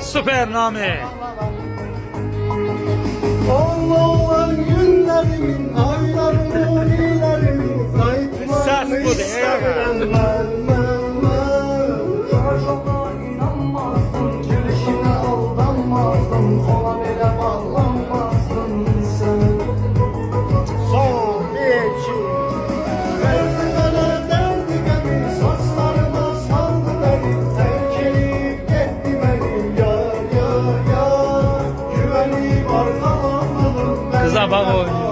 Süper Nami. Olan günlerimin, aylarımın, ilerimin, Sert bu değil ya. Şarjona inanmazdım, gelişine aldanmazdım, ona bile bağlanmazdım sen. Son iki. Verdi bana derdi beni, saçlarıma saldı beni, terk edip gitti beni, yar yar yar. Güvenip arkalandım ben. Kıza bak oynuyor.